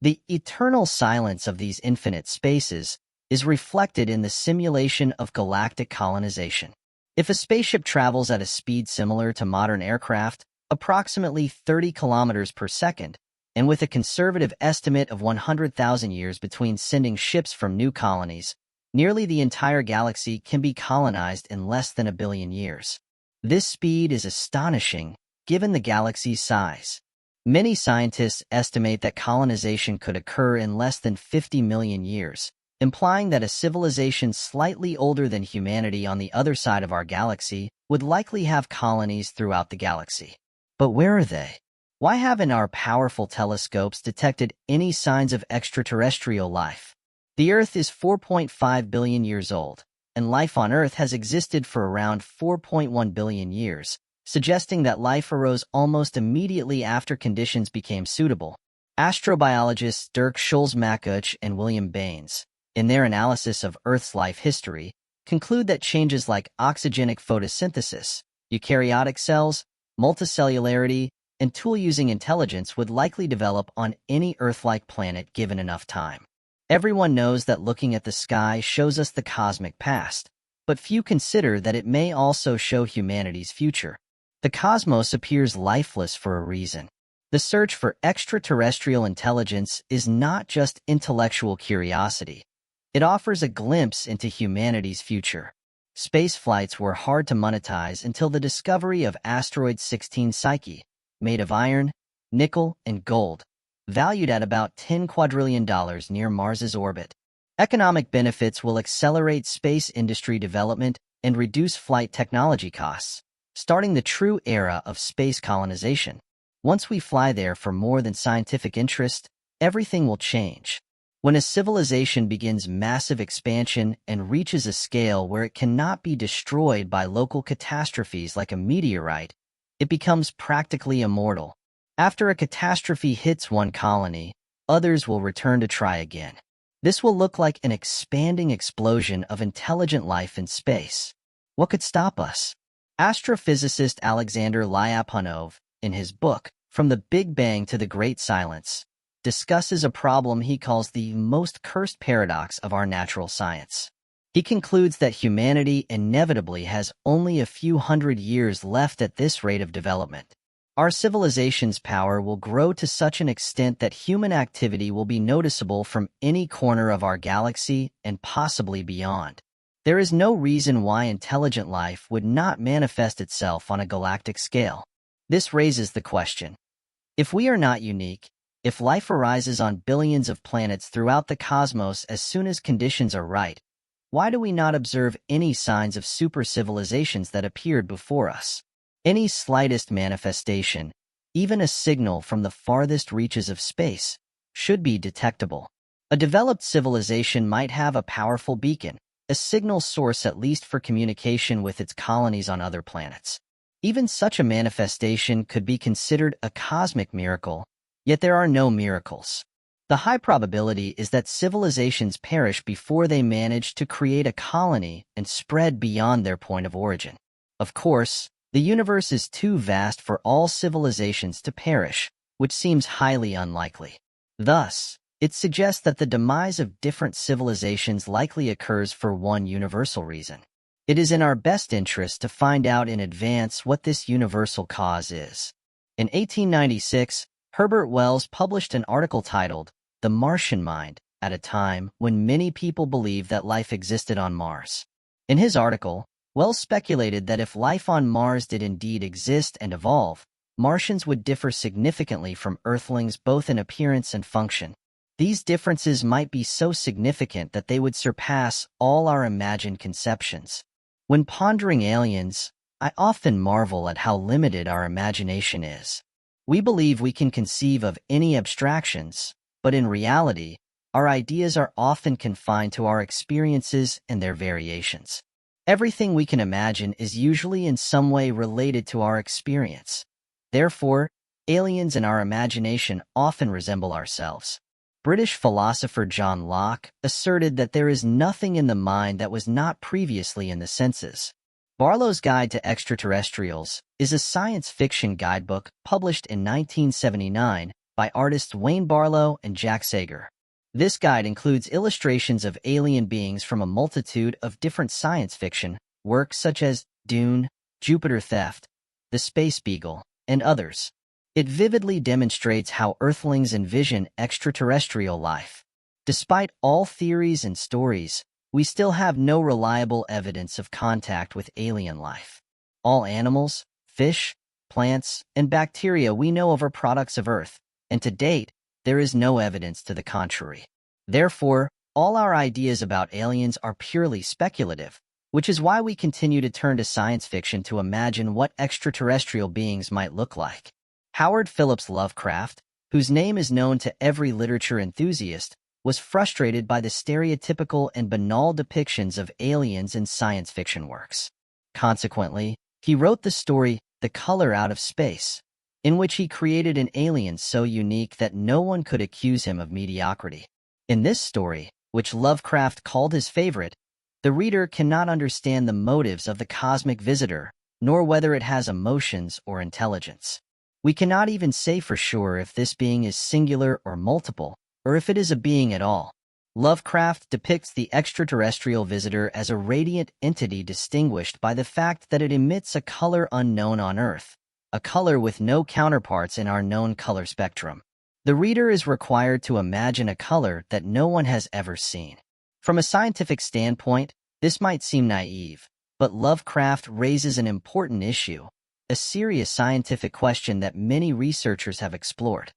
The eternal silence of these infinite spaces is reflected in the simulation of galactic colonization. If a spaceship travels at a speed similar to modern aircraft, approximately 30 kilometers per second, and with a conservative estimate of 100,000 years between sending ships from new colonies, nearly the entire galaxy can be colonized in less than 1 billion years. This speed is astonishing, given the galaxy's size. Many scientists estimate that colonization could occur in less than 50 million years, implying that a civilization slightly older than humanity on the other side of our galaxy would likely have colonies throughout the galaxy. But where are they? Why haven't our powerful telescopes detected any signs of extraterrestrial life? The Earth is 4.5 billion years old, and life on Earth has existed for around 4.1 billion years, suggesting that life arose almost immediately after conditions became suitable. Astrobiologists Dirk Schulze-Makuch and William Baines, in their analysis of Earth's life history, conclude that changes like oxygenic photosynthesis, eukaryotic cells, multicellularity, and tool-using intelligence would likely develop on any Earth-like planet given enough time. Everyone knows that looking at the sky shows us the cosmic past, but few consider that it may also show humanity's future. The cosmos appears lifeless for a reason. The search for extraterrestrial intelligence is not just intellectual curiosity. It offers a glimpse into humanity's future. Space flights were hard to monetize until the discovery of asteroid 16 Psyche, made of iron, nickel, and gold, valued at about $10 quadrillion near Mars's orbit. Economic benefits will accelerate space industry development and reduce flight technology costs, starting the true era of space colonization. Once we fly there for more than scientific interest, everything will change. When a civilization begins massive expansion and reaches a scale where it cannot be destroyed by local catastrophes like a meteorite, it becomes practically immortal. After a catastrophe hits one colony, others will return to try again. This will look like an expanding explosion of intelligent life in space. What could stop us? Astrophysicist Alexander Lyapunov, in his book, From the Big Bang to the Great Silence, discusses a problem he calls the most cursed paradox of our natural science. He concludes that humanity inevitably has only a few hundred years left at this rate of development. Our civilization's power will grow to such an extent that human activity will be noticeable from any corner of our galaxy and possibly beyond. There is no reason why intelligent life would not manifest itself on a galactic scale. This raises the question: if we are not unique, if life arises on billions of planets throughout the cosmos as soon as conditions are right, why do we not observe any signs of super civilizations that appeared before us? Any slightest manifestation, even a signal from the farthest reaches of space, should be detectable. A developed civilization might have a powerful beacon, a signal source at least for communication with its colonies on other planets. Even such a manifestation could be considered a cosmic miracle, yet there are no miracles. The high probability is that civilizations perish before they manage to create a colony and spread beyond their point of origin. Of course, the universe is too vast for all civilizations to perish, which seems highly unlikely. Thus, it suggests that the demise of different civilizations likely occurs for one universal reason. It is in our best interest to find out in advance what this universal cause is. In 1896, Herbert Wells published an article titled The Martian Mind, at a time when many people believed that life existed on Mars. In his article, Wells speculated that if life on Mars did indeed exist and evolve, Martians would differ significantly from Earthlings both in appearance and function. These differences might be so significant that they would surpass all our imagined conceptions. When pondering aliens, I often marvel at how limited our imagination is. We believe we can conceive of any abstractions, but in reality, our ideas are often confined to our experiences and their variations. Everything we can imagine is usually in some way related to our experience. Therefore, aliens in our imagination often resemble ourselves. British philosopher John Locke asserted that there is nothing in the mind that was not previously in the senses. Barlow's Guide to Extraterrestrials is a science fiction guidebook published in 1979 by artists Wayne Barlow and Jack Sager. This guide includes illustrations of alien beings from a multitude of different science fiction works such as Dune, Jupiter Theft, The Space Beagle, and others. It vividly demonstrates how Earthlings envision extraterrestrial life. Despite all theories and stories, we still have no reliable evidence of contact with alien life. All animals, fish, plants, and bacteria we know of are products of Earth, and to date, there is no evidence to the contrary. Therefore, all our ideas about aliens are purely speculative, which is why we continue to turn to science fiction to imagine what extraterrestrial beings might look like. Howard Phillips Lovecraft, whose name is known to every literature enthusiast, was frustrated by the stereotypical and banal depictions of aliens in science fiction works. Consequently, he wrote the story The Color Out of Space, in which he created an alien so unique that no one could accuse him of mediocrity. In this story, which Lovecraft called his favorite, the reader cannot understand the motives of the cosmic visitor, nor whether it has emotions or intelligence. We cannot even say for sure if this being is singular or multiple, or if it is a being at all. Lovecraft depicts the extraterrestrial visitor as a radiant entity distinguished by the fact that it emits a color unknown on Earth, a color with no counterparts in our known color spectrum. The reader is required to imagine a color that no one has ever seen. From a scientific standpoint, this might seem naive, but Lovecraft raises an important issue, a serious scientific question that many researchers have explored.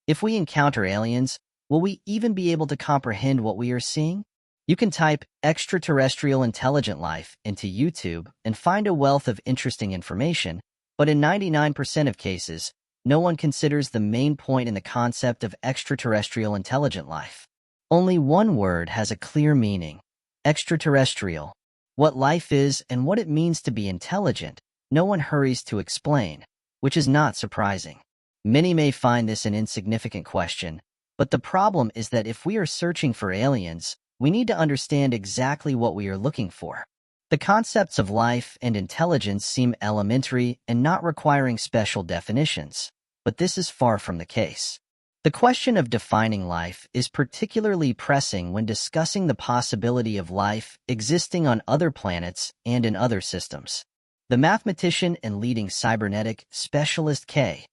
If we encounter aliens, will we even be able to comprehend what we are seeing? You can type extraterrestrial intelligent life into YouTube and find a wealth of interesting information, but in 99% of cases, no one considers the main point in the concept of extraterrestrial intelligent life. Only one word has a clear meaning: extraterrestrial. What life is and what it means to be intelligent, no one hurries to explain, which is not surprising. Many may find this an insignificant question, but the problem is that if we are searching for aliens, we need to understand exactly what we are looking for. The concepts of life and intelligence seem elementary and not requiring special definitions, but this is far from the case. The question of defining life is particularly pressing when discussing the possibility of life existing on other planets and in other systems. The mathematician and leading cybernetic specialist K.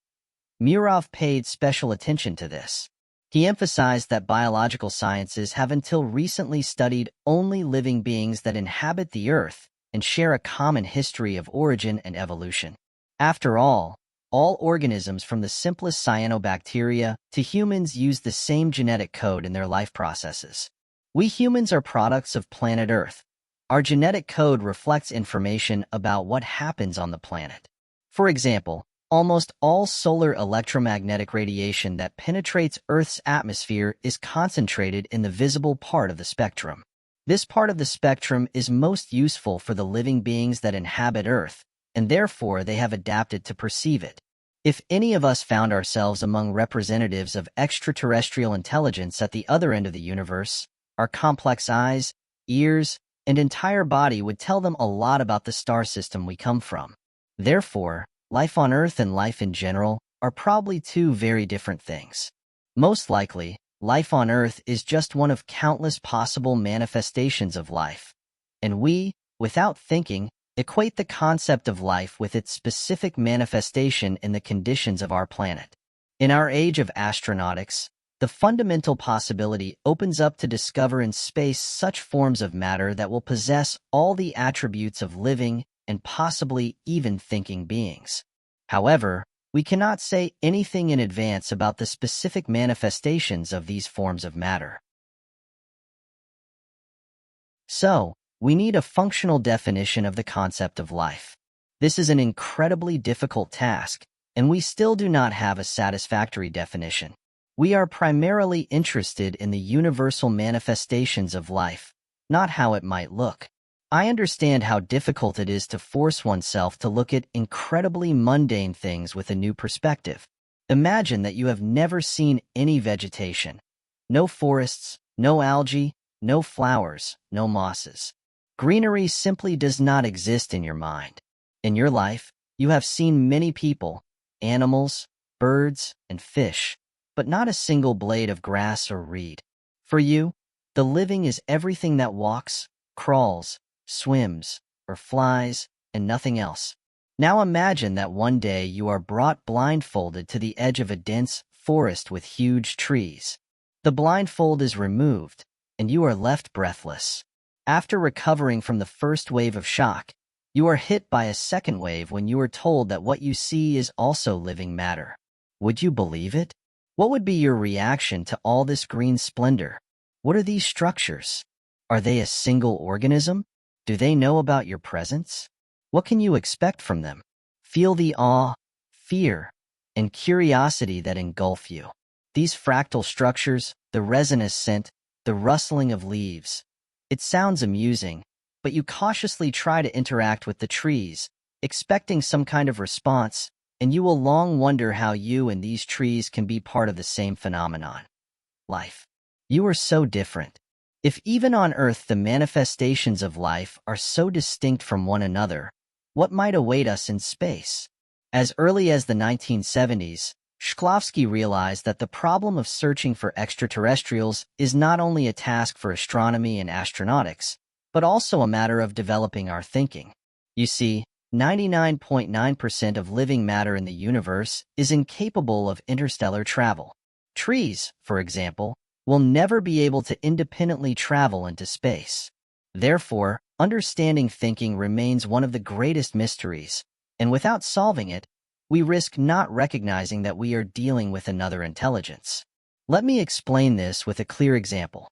Murov paid special attention to this. He emphasized that biological sciences have until recently studied only living beings that inhabit the Earth and share a common history of origin and evolution. After all organisms from the simplest cyanobacteria to humans use the same genetic code in their life processes. We humans are products of planet Earth. Our genetic code reflects information about what happens on the planet. For example, almost all solar electromagnetic radiation that penetrates Earth's atmosphere is concentrated in the visible part of the spectrum. This part of the spectrum is most useful for the living beings that inhabit Earth, and therefore they have adapted to perceive it. If any of us found ourselves among representatives of extraterrestrial intelligence at the other end of the universe, our complex eyes, ears, and entire body would tell them a lot about the star system we come from. Therefore, life on Earth and life in general are probably two very different things. Most likely, life on Earth is just one of countless possible manifestations of life, and we, without thinking, equate the concept of life with its specific manifestation in the conditions of our planet. In our age of astronautics, the fundamental possibility opens up to discover in space such forms of matter that will possess all the attributes of living and possibly even thinking beings. However, we cannot say anything in advance about the specific manifestations of these forms of matter. So, we need a functional definition of the concept of life. This is an incredibly difficult task, and we still do not have a satisfactory definition. We are primarily interested in the universal manifestations of life, not how it might look. I understand how difficult it is to force oneself to look at incredibly mundane things with a new perspective. Imagine that you have never seen any vegetation. No forests, no algae, no flowers, no mosses. Greenery simply does not exist in your mind. In your life, you have seen many people, animals, birds, and fish, but not a single blade of grass or reed. For you, the living is everything that walks, crawls, swims, or flies, and nothing else. Now imagine that one day you are brought blindfolded to the edge of a dense forest with huge trees. The blindfold is removed, and you are left breathless. After recovering from the first wave of shock, you are hit by a second wave when you are told that what you see is also living matter. Would you believe it? What would be your reaction to all this green splendor? What are these structures? Are they a single organism? Do they know about your presence? What can you expect from them? Feel the awe, fear, and curiosity that engulf you. These fractal structures, the resinous scent, the rustling of leaves. It sounds amusing, but you cautiously try to interact with the trees, expecting some kind of response, and you will long wonder how you and these trees can be part of the same phenomenon. Life. You are so different. If even on Earth the manifestations of life are so distinct from one another, what might await us in space? As early as the 1970s, Shklovsky realized that the problem of searching for extraterrestrials is not only a task for astronomy and astronautics, but also a matter of developing our thinking. You see, 99.9% of living matter in the universe is incapable of interstellar travel. Trees, for example, will never be able to independently travel into space. Therefore, understanding thinking remains one of the greatest mysteries, and without solving it, we risk not recognizing that we are dealing with another intelligence. Let me explain this with a clear example.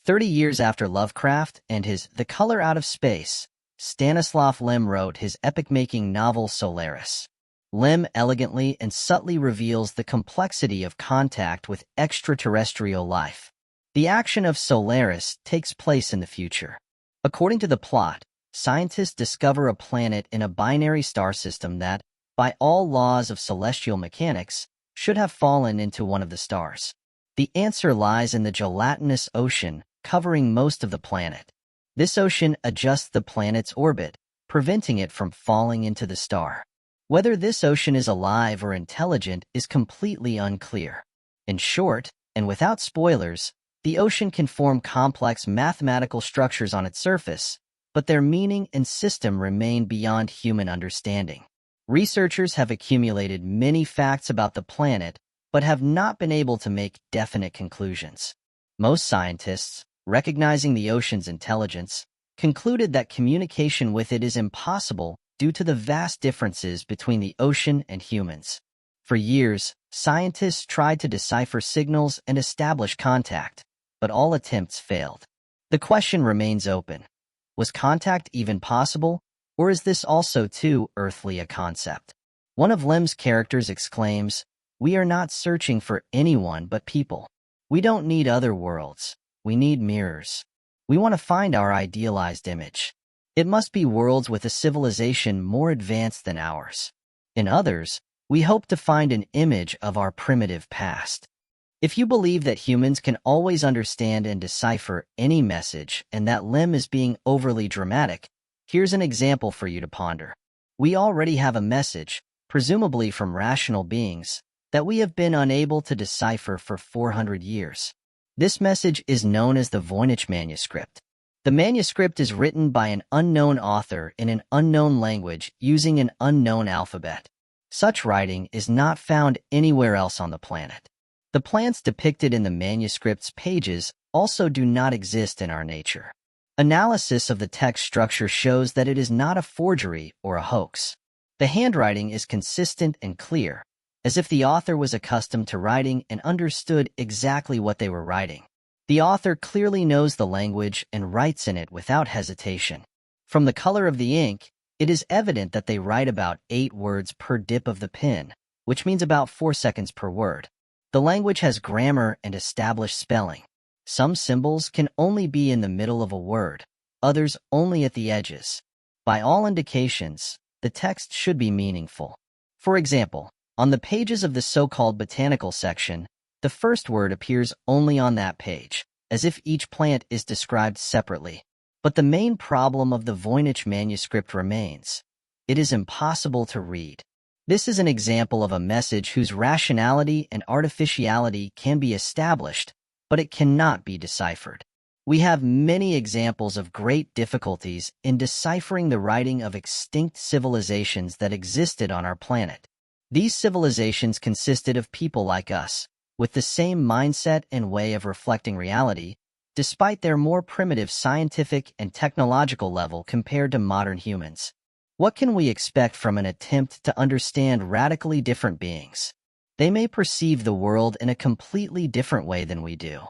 30 years after Lovecraft and his The Color Out of Space, Stanislaw Lim wrote his epic-making novel Solaris. Lim elegantly and subtly reveals the complexity of contact with extraterrestrial life. The action of Solaris takes place in the future. According to the plot, scientists discover a planet in a binary star system that, by all laws of celestial mechanics, should have fallen into one of the stars. The answer lies in the gelatinous ocean covering most of the planet. This ocean adjusts the planet's orbit, preventing it from falling into the star. Whether this ocean is alive or intelligent is completely unclear. In short, and without spoilers, the ocean can form complex mathematical structures on its surface, but their meaning and system remain beyond human understanding. Researchers have accumulated many facts about the planet, but have not been able to make definite conclusions. Most scientists, recognizing the ocean's intelligence, concluded that communication with it is impossible due to the vast differences between the ocean and humans. For years, scientists tried to decipher signals and establish contact, but all attempts failed. The question remains open. Was contact even possible, or is this also too earthly a concept? One of Lim's characters exclaims, "We are not searching for anyone but people. We don't need other worlds. We need mirrors. We want to find our idealized image. It must be worlds with a civilization more advanced than ours. In others, we hope to find an image of our primitive past." If you believe that humans can always understand and decipher any message and that Lim is being overly dramatic, here's an example for you to ponder. We already have a message, presumably from rational beings, that we have been unable to decipher for 400 years. This message is known as the Vanish Manuscript. The manuscript is written by an unknown author in an unknown language using an unknown alphabet. Such writing is not found anywhere else on the planet. The plants depicted in the manuscript's pages also do not exist in our nature. Analysis of the text structure shows that it is not a forgery or a hoax. The handwriting is consistent and clear, as if the author was accustomed to writing and understood exactly what they were writing. The author clearly knows the language and writes in it without hesitation. From the color of the ink, it is evident that they write about 8 words per dip of the pen, which means about 4 seconds per word. The language has grammar and established spelling. Some symbols can only be in the middle of a word, others only at the edges. By all indications, the text should be meaningful. For example, on the pages of the so-called botanical section, the first word appears only on that page, as if each plant is described separately. But the main problem of the Voynich manuscript remains. It is impossible to read. This is an example of a message whose rationality and artificiality can be established, but it cannot be deciphered. We have many examples of great difficulties in deciphering the writing of extinct civilizations that existed on our planet. These civilizations consisted of people like us, with the same mindset and way of reflecting reality, despite their more primitive scientific and technological level compared to modern humans. What can we expect from an attempt to understand radically different beings? They may perceive the world in a completely different way than we do.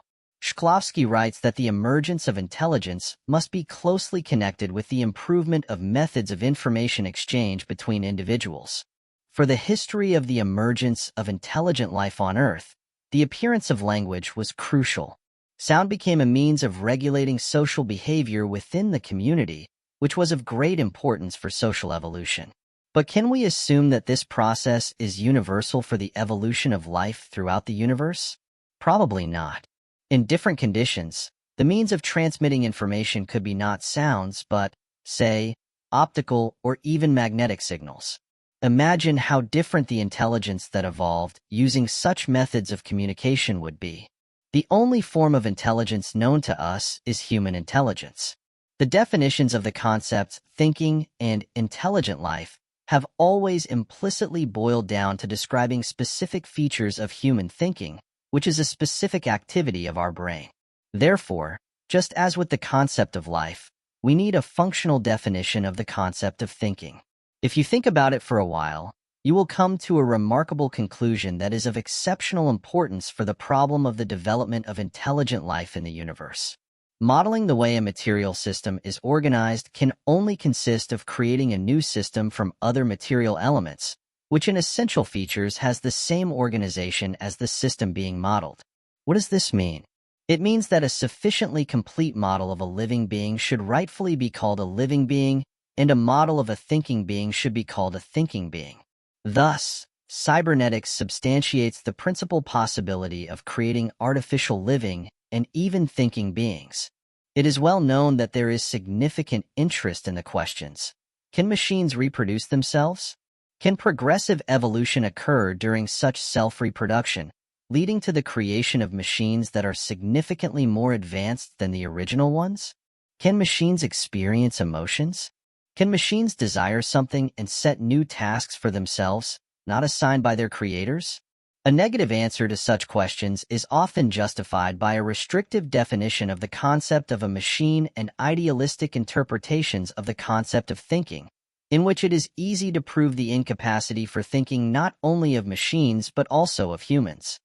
Shklovsky writes that the emergence of intelligence must be closely connected with the improvement of methods of information exchange between individuals. For the history of the emergence of intelligent life on Earth, the appearance of language was crucial. Sound became a means of regulating social behavior within the community, which was of great importance for social evolution. But can we assume that this process is universal for the evolution of life throughout the universe? Probably not. In different conditions, the means of transmitting information could be not sounds, but, say, optical or even magnetic signals. Imagine how different the intelligence that evolved using such methods of communication would be. The only form of intelligence known to us is human intelligence. The definitions of the concepts thinking and intelligent life have always implicitly boiled down to describing specific features of human thinking, which is a specific activity of our brain. Therefore, just as with the concept of life, we need a functional definition of the concept of thinking. If you think about it for a while, you will come to a remarkable conclusion that is of exceptional importance for the problem of the development of intelligent life in the universe. Modeling the way a material system is organized can only consist of creating a new system from other material elements, which in essential features has the same organization as the system being modeled. What does this mean? It means that a sufficiently complete model of a living being should rightfully be called a living being, and a model of a thinking being should be called a thinking being. Thus, cybernetics substantiates the principal possibility of creating artificial living and even thinking beings. It is well known that there is significant interest in the questions. Can machines reproduce themselves? Can progressive evolution occur during such self-reproduction, leading to the creation of machines that are significantly more advanced than the original ones? Can machines experience emotions? Can machines desire something and set new tasks for themselves, not assigned by their creators? A negative answer to such questions is often justified by a restrictive definition of the concept of a machine and idealistic interpretations of the concept of thinking, in which it is easy to prove the incapacity for thinking not only of machines but also of humans.